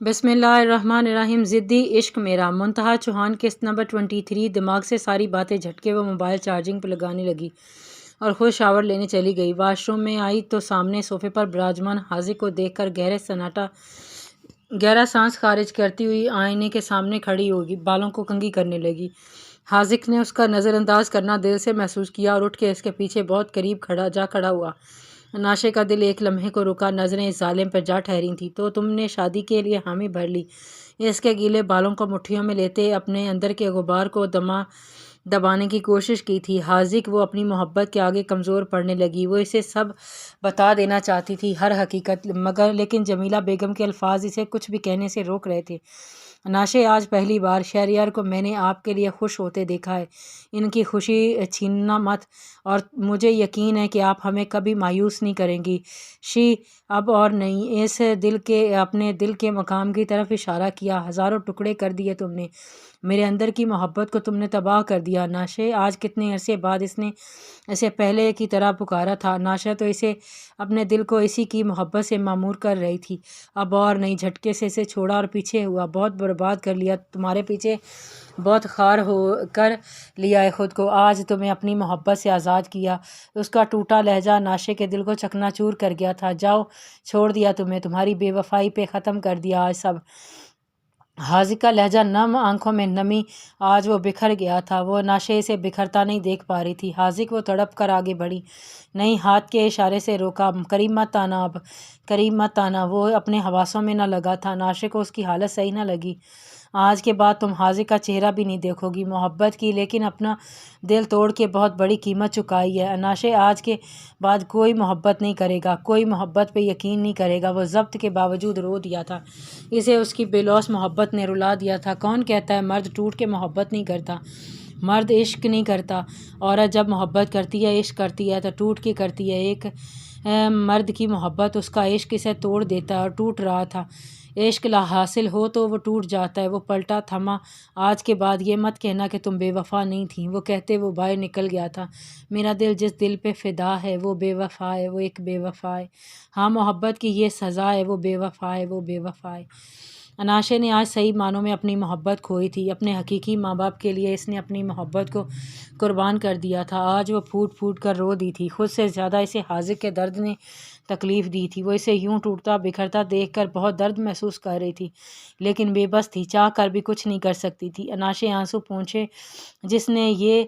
بسم اللہ الرحمن الرحیم۔ ضدی عشق میرا منتہا چوہان قسط نمبر 23۔ دماغ سے ساری باتیں جھٹکے وہ موبائل چارجنگ پہ لگانے لگی اور خود شاور لینے چلی گئی۔ واش روم میں آئی تو سامنے صوفے پر براجمان حاذق کو دیکھ کر گہرا سانس خارج کرتی ہوئی آئینے کے سامنے کھڑی ہوگی، بالوں کو کنگھی کرنے لگی۔ حاذق نے اس کا نظر انداز کرنا دل سے محسوس کیا اور اٹھ کے اس کے پیچھے بہت قریب کھڑا ہوا۔ ناشے کا دل ایک لمحے کو رکا، نظریں اس ظالم پر جا ٹھہری تھیں۔ تو تم نے شادی کے لیے حامی بھر لی؟ اس کے گیلے بالوں کو مٹھیوں میں لیتے اپنے اندر کے غبار کو دبانے کی کوشش کی تھی۔ حاذق وہ اپنی محبت کے آگے کمزور پڑنے لگی۔ وہ اسے سب بتا دینا چاہتی تھی، ہر حقیقت، لیکن جمیلہ بیگم کے الفاظ اسے کچھ بھی کہنے سے روک رہے تھے۔ ناشے، آج پہلی بار شہریار کو میں نے آپ کے لیے خوش ہوتے دیکھا ہے۔ ان کی خوشی چھیننا مت، اور مجھے یقین ہے کہ آپ ہمیں کبھی مایوس نہیں کریں گی۔ اب اور نہیں۔ اس اپنے دل کے مقام کی طرف اشارہ کیا۔ ہزاروں ٹکڑے کر دیے تم نے، میرے اندر کی محبت کو تم نے تباہ کر دیا۔ ناشے، آج کتنے عرصے بعد اس نے اسے پہلے کی طرح پکارا تھا۔ ناشا تو اسے اپنے دل کو اسی کی محبت سے معمور کر رہی تھی۔ اب اور نہیں۔ جھٹکے سے اسے چھوڑا اور پیچھے ہوا۔ بہت برباد کر لیا تمہارے پیچھے، بہت خوار ہو کر لیا ہے خود کو۔ آج تمہیں اپنی محبت سے آزاد کیا۔ اس کا ٹوٹا لہجہ ناشے کے دل کو چکنا چور کر گیا تھا۔ جاؤ، چھوڑ دیا تمہیں، تمہاری بے وفائی پہ ختم کر دیا آج سب۔ حاذق کا لہجہ نم، آنکھوں میں نمی، آج وہ بکھر گیا تھا۔ وہ ناشے سے بکھرتا نہیں دیکھ پا رہی تھی۔ حاذق، وہ تڑپ کر آگے بڑھی۔ نہیں، ہاتھ کے اشارے سے روکا۔ قریب مت آنا، اب قریب مت آنا۔ وہ اپنے حواسوں میں نہ لگا تھا۔ ناشے کو اس کی حالت صحیح نہ لگی۔ آج کے بعد تم حاذق کا چہرہ بھی نہیں دیکھو گی۔ محبت کی، لیکن اپنا دل توڑ کے بہت بڑی قیمت چکائی ہے۔ ناشے، آج کے بعد کوئی محبت نہیں کرے گا، کوئی محبت پہ یقین نہیں کرے گا۔ وہ ضبط کے باوجود رو دیا تھا۔ اسے اس کی بے لوث محبت نے رلا دیا تھا۔ کون کہتا ہے مرد ٹوٹ کے محبت نہیں کرتا؟ مرد عشق نہیں کرتا۔ عورت جب محبت کرتی ہے، عشق کرتی ہے تو ٹوٹ کے کرتی ہے۔ ایک مرد کی محبت، اس کا عشق اسے توڑ دیتا ہے، اور ٹوٹ رہا تھا۔ عشق لا حاصل ہو تو وہ ٹوٹ جاتا ہے۔ وہ پلٹا، تھما۔ آج کے بعد یہ مت کہنا کہ تم بے وفا نہیں تھیں۔ وہ کہتے وہ باہر نکل گیا تھا۔ میرا دل جس دل پہ فدا ہے وہ بے وفا ہے، وہ ایک بے وفا ہے۔ ہاں، محبت کی یہ سزا ہے، وہ بے وفا ہے، وہ بے وفا ہے۔ ناشے نے آج صحیح معنوں میں اپنی محبت کھوئی تھی۔ اپنے حقیقی ماں باپ کے لیے اس نے اپنی محبت کو قربان کر دیا تھا۔ آج وہ پھوٹ پھوٹ کر رو دی تھی۔ خود سے زیادہ اسے حاذق کے درد نے تکلیف دی تھی۔ وہ اسے یوں ٹوٹتا بکھرتا دیکھ کر بہت درد محسوس کر رہی تھی، لیکن بے بس تھی، چاہ کر بھی کچھ نہیں کر سکتی تھی۔ ناشے آنسو پونچھے، جس نے یہ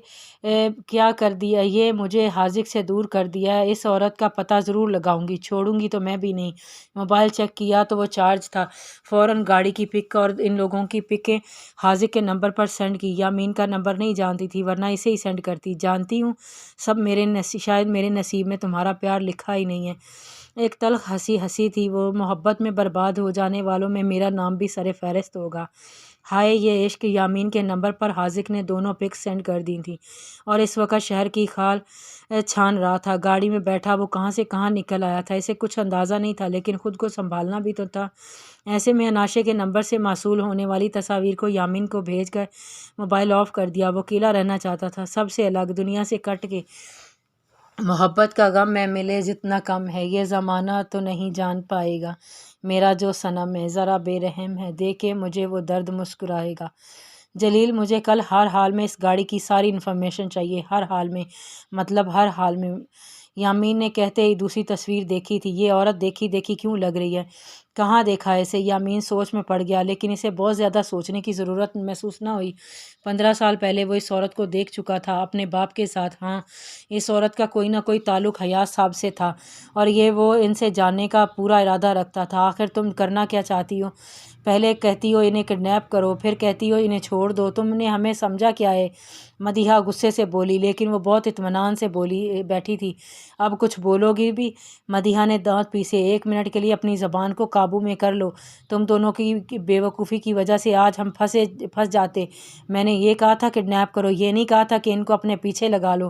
کیا کر دیا، یہ مجھے حاذق سے دور کر دیا ہے، اس عورت کا پتہ ضرور لگاؤں گی، چھوڑوں گی تو میں بھی نہیں۔ موبائل چیک کیا تو وہ چارج تھا۔ فوراً گاڑی کی پک اور ان لوگوں کی پکیں حاذق کے نمبر پر سینڈ کی۔ یامین کا نمبر نہیں جانتی تھی، ورنہ اسے ہی سینڈ کرتی۔ جانتی ہوں سب شاید میرے نصیب میں تمہارا پیار لکھا ہی نہیں ہے۔ ایک تلخ ہنسی ہنسی تھی وہ۔ محبت میں برباد ہو جانے والوں میں میرا نام بھی سر فہرست ہوگا۔ ہائے یہ عشق! یامین کے نمبر پر حاذق نے دونوں پکس سینڈ کر دی تھیں، اور اس وقت شہر کی خال چھان رہا تھا۔ گاڑی میں بیٹھا وہ کہاں سے کہاں نکل آیا تھا، اسے کچھ اندازہ نہیں تھا، لیکن خود کو سنبھالنا بھی تو تھا۔ ایسے میں ناشے کے نمبر سے موصول ہونے والی تصاویر کو یامین کو بھیج کر موبائل آف کر دیا۔ وہ اکیلا رہنا چاہتا تھا، سب سے الگ، دنیا سے کٹ کے۔ محبت کا غم میں ملے جتنا کم ہے، یہ زمانہ تو نہیں جان پائے گا۔ میرا جو صنم ہے ذرا بے رحم ہے، دیکھے مجھے وہ درد مسکرائے گا۔ جلیل، مجھے کل ہر حال میں اس گاڑی کی ساری انفارمیشن چاہیے، ہر حال میں، مطلب ہر حال میں۔ یامین نے کہتے ہی دوسری تصویر دیکھی تھی۔ یہ عورت دیکھی دیکھی کیوں لگ رہی ہے؟ کہاں دیکھا ہے اسے؟ یامین سوچ میں پڑ گیا، لیکن اسے بہت زیادہ سوچنے کی ضرورت محسوس نہ ہوئی۔ 15 سال پہلے وہ اس عورت کو دیکھ چکا تھا، اپنے باپ کے ساتھ۔ ہاں، اس عورت کا کوئی نہ کوئی تعلق حیات صاحب سے تھا، اور یہ وہ ان سے جاننے کا پورا ارادہ رکھتا تھا۔ آخر تم کرنا کیا چاہتی ہو؟ پہلے کہتی ہو انہیں کڈنیپ کرو، پھر کہتی ہو انہیں چھوڑ دو۔ تم نے ہمیں سمجھا کیا ہے؟ مدیحہ غصے سے بولی، لیکن وہ بہت اطمینان سے بیٹھی تھی۔ اب کچھ بولو گی بھی؟ مدیحہ نے دانت پیسے۔ 1 منٹ کے لیے اپنی زبان کو قابو میں کر لو۔ تم دونوں کی بے وقوفی کی وجہ سے آج ہم پھنس جاتے۔ میں نے یہ کہا تھا کڈنیپ کرو، یہ نہیں کہا تھا کہ ان کو اپنے پیچھے لگا لو۔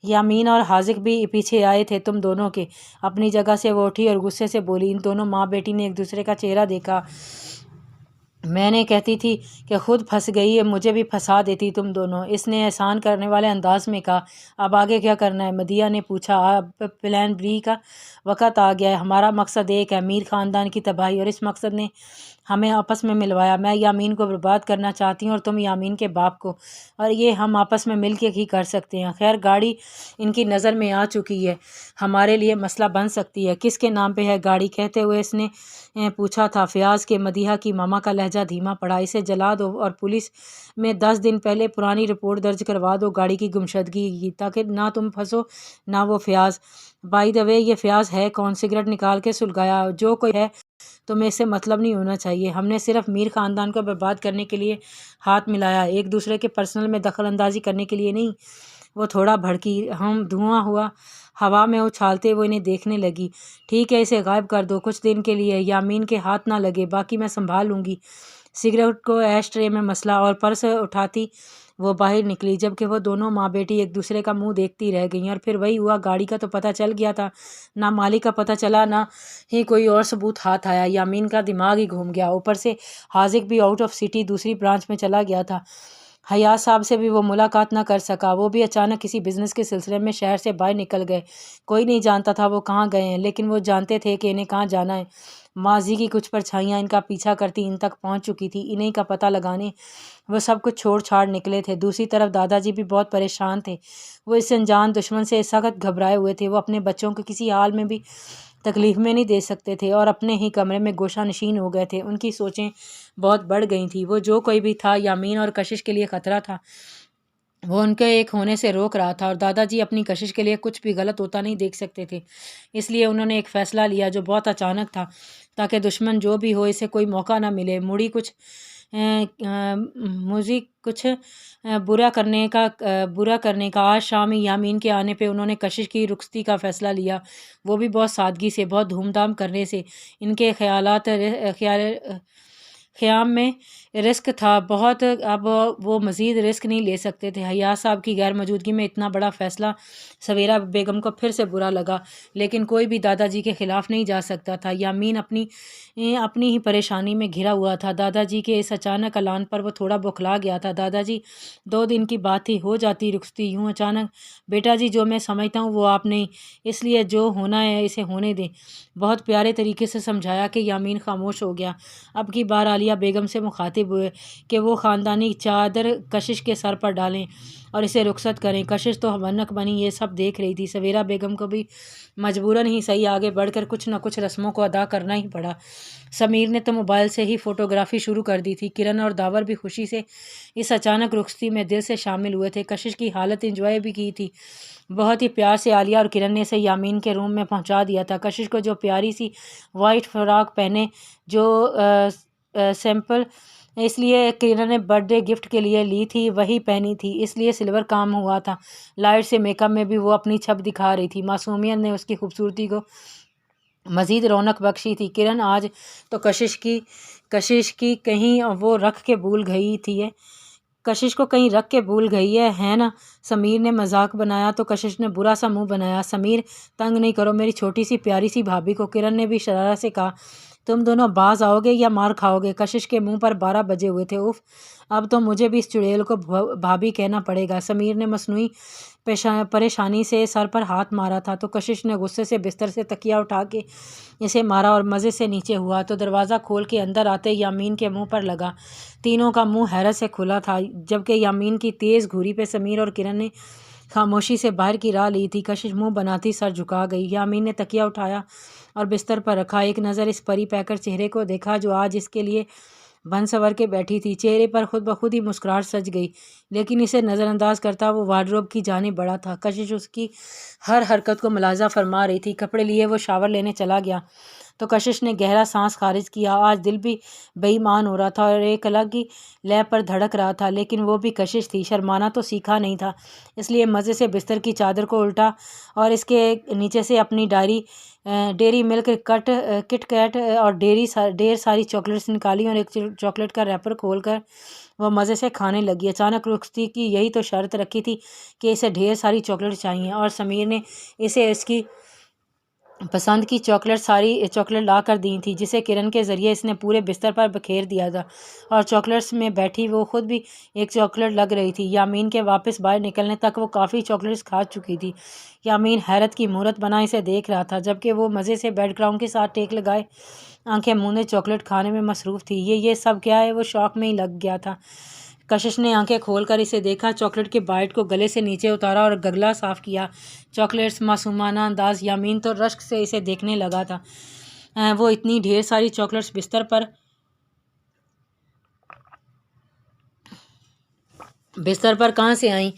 یامین اور حاذق بھی پیچھے آئے تھے تم دونوں کے۔ اپنی جگہ سے وہ اٹھی اور غصے سے بولی۔ ان دونوں ماں بیٹی نے ایک دوسرے کا چہرہ دیکھا۔ میں نے کہتی تھی کہ خود پھنس گئی ہے، مجھے بھی پھنسا دیتی تم دونوں، اس نے احسان کرنے والے انداز میں کہا۔ اب آگے کیا کرنا ہے؟ مدیحہ نے پوچھا۔ اب پلان بی کا وقت آ گیا ہے۔ ہمارا مقصد ایک ہے، میر خاندان کی تباہی، اور اس مقصد نے ہمیں آپس میں ملوایا۔ میں یامین کو برباد کرنا چاہتی ہوں اور تم یامین کے باپ کو، اور یہ ہم آپس میں مل کے ہی کر سکتے ہیں۔ خیر گاڑی ان کی نظر میں آ چکی ہے، ہمارے لیے مسئلہ بن سکتی ہے۔ کس کے نام پہ ہے گاڑی؟ کہتے ہوئے اس نے پوچھا تھا۔ فیاض کے مدیحہ کی ماما کا لہجہ دھیما پڑا۔ اسے جلا دو اور پولیس میں 10 دن پہلے پرانی رپورٹ درج کروا دو گاڑی کی گمشدگی کی، تاکہ نہ تم پھنسو نہ وہ فیاض۔ بائی دا وے یہ فیاض ہے کون؟ سگریٹ نکال کے سلگایا۔ جو کوئی ہے تمہیں اس سے مطلب نہیں ہونا چاہیے۔ ہم نے صرف میر خاندان کو برباد کرنے کے لیے ہاتھ ملایا، ایک دوسرے کے پرسنل میں دخل اندازی کرنے کے لیے نہیں۔ وہ تھوڑا بھڑکی، ہم دھواں ہوا میں اچھالتے وہ انہیں دیکھنے لگی۔ ٹھیک ہے اسے غائب کر دو کچھ دن کے لیے، یامین کے ہاتھ نہ لگے، باقی میں سنبھال لوں گی۔ سگریٹ کو ایش ٹرے میں مسلا اور پرس اٹھاتی وہ باہر نکلی، جبکہ وہ دونوں ماں بیٹی ایک دوسرے کا منہ دیکھتی رہ گئیں۔ اور پھر وہی ہوا، گاڑی کا تو پتہ چل گیا تھا، نہ مالک کا پتہ چلا، نہ ہی کوئی اور ثبوت ہاتھ آیا۔ یامین کا دماغ ہی گھوم گیا، اوپر سے حاذق بھی آؤٹ آف سٹی دوسری برانچ میں چلا گیا تھا۔ حیات صاحب سے بھی وہ ملاقات نہ کر سکا، وہ بھی اچانک کسی بزنس کے سلسلے میں شہر سے باہر نکل گئے۔ کوئی نہیں جانتا تھا وہ کہاں گئے ہیں، لیکن وہ جانتے تھے کہ انہیں کہاں جانا ہے۔ ماضی کی کچھ پرچھائیاں ان کا پیچھا کرتی ان تک پہنچ چکی تھی، انہیں کا پتہ لگانے وہ سب کچھ چھوڑ چھاڑ نکلے تھے۔ دوسری طرف دادا جی بھی بہت پریشان تھے، وہ اس انجان دشمن سے سخت گھبرائے ہوئے تھے۔ وہ اپنے بچوں کو کسی حال میں بھی تکلیف میں نہیں دے سکتے تھے اور اپنے ہی کمرے میں گوشہ نشین ہو گئے تھے۔ ان کی سوچیں بہت بڑھ گئی تھیں۔ وہ جو کوئی بھی تھا یامین اور کشش کے لیے خطرہ تھا، وہ ان کے ایک ہونے سے روک رہا تھا، اور دادا جی اپنی کشش کے لیے کچھ بھی غلط ہوتا نہیں دیکھ سکتے تھے۔ اس لیے انہوں نے ایک فیصلہ لیا جو بہت اچانک تھا، تاکہ دشمن جو بھی ہو اسے کوئی موقع نہ ملے۔ مجھے کچھ برا کرنے کا آج شام ہی یامین کے آنے پہ انہوں نے کشش کی رخصتی کا فیصلہ لیا، وہ بھی بہت سادگی سے، بہت دھوم دھام کرنے سے۔ ان کے خیام میں رسک تھا بہت، اب وہ مزید رسک نہیں لے سکتے تھے۔ حیات صاحب کی غیر موجودگی میں اتنا بڑا فیصلہ سویرا بیگم کو پھر سے برا لگا، لیکن کوئی بھی دادا جی کے خلاف نہیں جا سکتا تھا۔ یامین اپنی ہی پریشانی میں گھرا ہوا تھا۔ دادا جی کے اس اچانک اعلان پر وہ تھوڑا بوکھلا گیا تھا۔ دادا جی 2 دن کی بات تھی، ہو جاتی رخصتی یوں اچانک؟ بیٹا جی جو میں سمجھتا ہوں وہ آپ نہیں، اس لیے جو ہونا ہے اسے ہونے دیں، بہت پیارے طریقے سے سمجھایا کہ یامین خاموش ہو گیا۔ اب کی بار عالیہ بیگم سے مخاطب ہوئے کہ وہ خاندانی چادر کشش کے سر پر ڈالیں اور اسے رخصت کریں۔ کشش تو ونک بنی یہ سب دیکھ رہی تھی، سویرا بیگم کو بھی مجبوراً ہی صحیح آگے بڑھ کر کچھ نہ کچھ رسموں کو ادا کرنا ہی پڑا۔ سمیر نے تو موبائل سے ہی فوٹوگرافی شروع کر دی تھی۔ کرن اور داور بھی خوشی سے اس اچانک رخصتی میں دل سے شامل ہوئے تھے، کشش کی حالت انجوائے بھی کی تھی۔ بہت ہی پیار سے عالیہ اور کرن نے اسے یامین کے روم میں پہنچا دیا تھا۔ کشش کو جو پیاری سی وائٹ فراک پہنے جو سیمپل اس لیے کرن نے برتھ ڈے گفٹ کے لیے لی تھی وہی پہنی تھی، اس لیے سلور کام ہوا تھا۔ لائٹ سے میک اپ میں بھی وہ اپنی چھب دکھا رہی تھی، معصومیت نے اس کی خوبصورتی کو مزید رونق بخشی تھی۔ کرن آج تو کشش کی کہیں وہ رکھ کے بھول گئی تھی، کشش کو کہیں رکھ کے بھول گئی ہے نا؟ سمیر نے مذاق بنایا تو کشش نے برا سا منہ بنایا۔ سمیر تنگ نہیں کرو میری چھوٹی سی پیاری سی بھابھی کو، کرن نے بھی شرارت سے کہا۔ تم دونوں باز آؤ گے یا مار کھاؤ گے؟ کشش کے منہ پر 12 بجے ہوئے تھے۔ اف، اب تو مجھے بھی اس چڑیل کو بھابھی کہنا پڑے گا۔ سمیر نے مصنوعی پریشانی سے سر پر ہاتھ مارا تھا تو کشش نے غصے سے بستر سے تکیہ اٹھا کے اسے مارا اور مزے سے نیچے ہوا تو دروازہ کھول کے اندر آتے یامین کے منہ پر لگا۔ تینوں کا منہ حیرت سے کھلا تھا، جبکہ یامین کی تیز گھوری پہ سمیر اور کرن نے خاموشی سے باہر کی راہ لی تھی۔ کشش منہ بناتی سر جھکا گئی۔ یامین نے تکیہ اٹھایا اور بستر پر رکھا، ایک نظر اس پری پیکر چہرے کو دیکھا جو آج اس کے لیے بن سنور کے بیٹھی تھی۔ چہرے پر خود بخود ہی مسکراہٹ سج گئی، لیکن اسے نظر انداز کرتا وہ وارڈروب کی جانب بڑھا تھا۔ کشش اس کی ہر حرکت کو ملاحظہ فرما رہی تھی۔ کپڑے لیے وہ شاور لینے چلا گیا تو کشش نے گہرا سانس خارج کیا۔ آج دل بھی بے ایمان ہو رہا تھا اور ایک الگ ہی لے پر دھڑک رہا تھا، لیکن وہ بھی کشش تھی، شرمانا تو سیکھا نہیں تھا، اس لیے مزے سے بستر کی چادر کو الٹا اور اس کے نیچے سے اپنی ڈیری ملک کٹ کیٹ اور ڈھیر ساری چاکلیٹس نکالی اور ایک چاکلیٹ کا ریپر کھول کر وہ مزے سے کھانے لگی۔ اچانک رخصتی کی یہی تو شرط رکھی تھی کہ اسے ڈھیر ساری چاکلیٹ چاہیے، اور سمیر نے اسے اس کی پسند کی چاکلیٹ لا کر دی تھی، جسے کرن کے ذریعے اس نے پورے بستر پر بکھیر دیا تھا، اور چاکلیٹس میں بیٹھی وہ خود بھی ایک چاکلیٹ لگ رہی تھی۔ یامین کے واپس باہر نکلنے تک وہ کافی چاکلیٹس کھا چکی تھی۔ یامین حیرت کی مورت بنا اسے دیکھ رہا تھا، جبکہ وہ مزے سے بیک گراؤنڈ کے ساتھ ٹیک لگائے آنکھیں مونڈے چاکلیٹ کھانے میں مصروف تھی۔ یہ سب کیا ہے؟ وہ شوق میں ہی لگ گیا تھا۔ کشش نے آنکھیں کھول کر اسے دیکھا، چاکلیٹ کے بائٹ کو گلے سے نیچے اتارا اور گگلا صاف کیا۔ چاکلیٹس معصومانہ انداز۔ یامین تو رشک سے اسے دیکھنے لگا تھا۔ وہ اتنی ڈھیر ساری چاکلیٹس بستر پر کہاں سے آئیں؟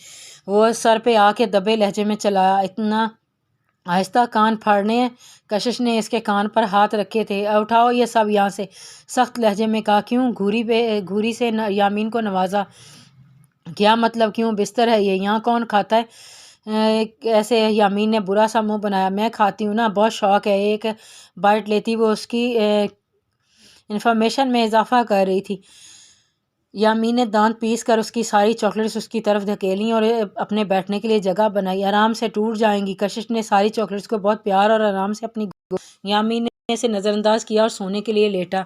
وہ سر پہ آ کے دبے لہجے میں چلایا، اتنا آہستہ؟ کان پھاڑنے ہیں؟ کشش نے اس کے کان پر ہاتھ رکھے تھے۔ اٹھاؤ یہ سب یہاں سے، سخت لہجے میں کہا۔ کیوں؟ گھوری سے یامین کو نوازا۔ کیا مطلب کیوں؟ بستر ہے یہ، یہاں کون کھاتا ہے ایسے؟ یامین نے برا سا منہ بنایا۔ میں کھاتی ہوں نا، بہت شوق ہے۔ ایک بائٹ لیتی وہ اس کی انفارمیشن میں اضافہ کر رہی تھی۔ یامین نے دانت پیس کر اس کی ساری چاکلیٹس اس کی طرف دھکیلیں اور اپنے بیٹھنے کے لیے جگہ بنائی۔ آرام سے ٹوٹ جائیں گی۔ کشش نے ساری چاکلیٹس کو بہت پیار اور آرام سے اپنی یامین نے اسے نظر انداز کیا اور سونے کے لیے لیٹا۔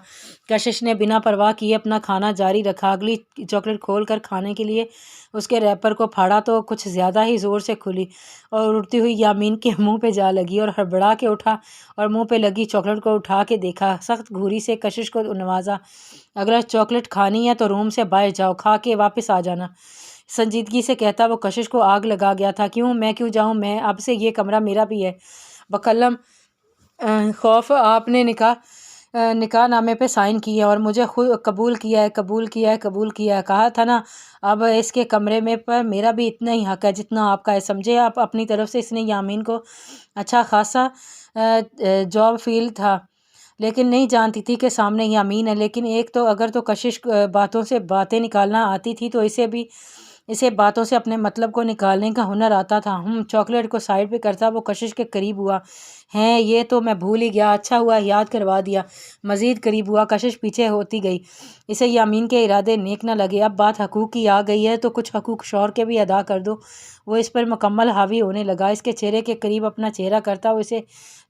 کشش نے بنا پرواہ کیے اپنا کھانا جاری رکھا۔ اگلی چاکلیٹ کھول کر کھانے کے لیے اس کے ریپر کو پھاڑا تو کچھ زیادہ ہی زور سے کھلی اور اڑتی ہوئی یامین کے منہ پہ جا لگی اور ہڑبڑا کے اٹھا اور منہ پہ لگی چاکلیٹ کو اٹھا کے دیکھا۔ سخت گھوری سے کشش کو نوازا۔ اگر چاکلیٹ کھانی ہے تو روم سے باہر جاؤ، کھا کے واپس آ جانا، سنجیدگی سے کہتا وہ کشش کو آگ لگا گیا تھا۔ کیوں؟ میں کیوں جاؤں؟ میں اب سے یہ کمرہ میرا بھی ہے۔ بکلم خوف، آپ نے نکاح نامے پہ سائن کیے اور مجھے خود قبول کیا ہے، کہا تھا نا۔ اب اس کے کمرے میں پر میرا بھی اتنا ہی حق ہے جتنا آپ کا ہے، سمجھے آپ؟ اپنی طرف سے اس نے یامین کو اچھا خاصا جاب فیل تھا، لیکن نہیں جانتی تھی کہ سامنے یامین ہے۔ لیکن ایک تو اگر تو کشش باتوں سے باتیں نکالنا آتی تھی تو اسے باتوں سے اپنے مطلب کو نکالنے کا ہنر آتا تھا۔ چاکلیٹ کو سائڈ پہ کرتا وہ کشش کے قریب ہوا۔ ہیں یہ تو میں بھول ہی گیا، اچھا ہوا یاد کروا دیا۔ مزید قریب ہوا، کشش پیچھے ہوتی گئی۔ اسے یامین کے ارادے نیک نہ لگے۔ اب بات حقوق کی آ گئی ہے تو کچھ حقوق شوہر کے بھی ادا کر دو۔ وہ اس پر مکمل حاوی ہونے لگا، اس کے چہرے کے قریب اپنا چہرہ کرتا وہ اسے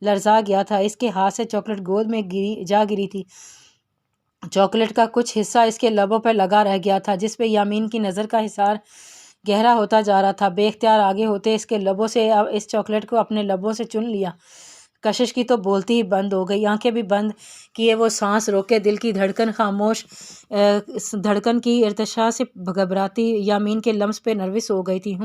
لرزا گیا تھا۔ اس کے ہاتھ سے چاکلیٹ گود میں جا گری تھی۔ چاکلیٹ کا کچھ حصہ اس کے لبوں پر لگا رہ گیا تھا، جس پہ یامین کی نظر کا حصار گہرا ہوتا جا رہا تھا۔ بے اختیار آگے ہوتے اس کے لبوں سے اس چاکلیٹ کو اپنے لبوں سے چن لیا۔ کشش کی تو بولتی ہی بند ہو گئی، آنکھیں بھی بند کیے وہ سانس روکے، دل کی دھڑکن خاموش، دھڑکن کی ارتشا سے گھبراتی یامین کے لمس پہ نروس ہو گئی تھی۔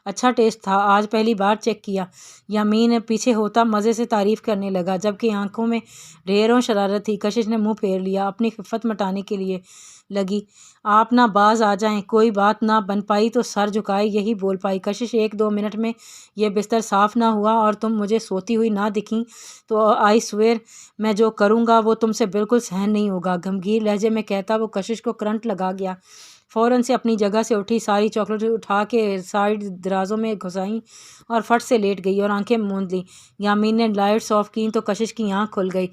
اچھا ٹیسٹ تھا، آج پہلی بار چیک کیا۔ یامین پیچھے ہوتا مزے سے تعریف کرنے لگا، جبکہ آنکھوں میں ڈھیروں شرارت تھی۔ کشش نے منہ پھیر لیا، اپنی خفت مٹانے کے لیے لگی۔ آپ نہ باز آ جائیں، کوئی بات نہ بن پائی تو سر جھکائے یہی بول پائی۔ کشش 1-2 منٹ میں یہ بستر صاف نہ ہوا اور تم مجھے سوتی ہوئی نہ دکھیں تو آئی سویئر میں جو کروں گا وہ تم سے بالکل سہن نہیں ہوگا، گمگیر لہجے میں کہتا وہ کشش کو کرنٹ لگا گیا۔ فوراً سے اپنی جگہ سے اٹھی، ساری چاکلیٹ اٹھا کے سائڈ درازوں میں گھسائیں اور فٹ سے لیٹ گئی اور آنکھیں موند لیں۔ یامین نے لائٹس آف کیں تو کشش کی آنکھ کھل گئی۔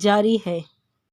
جاری ہے۔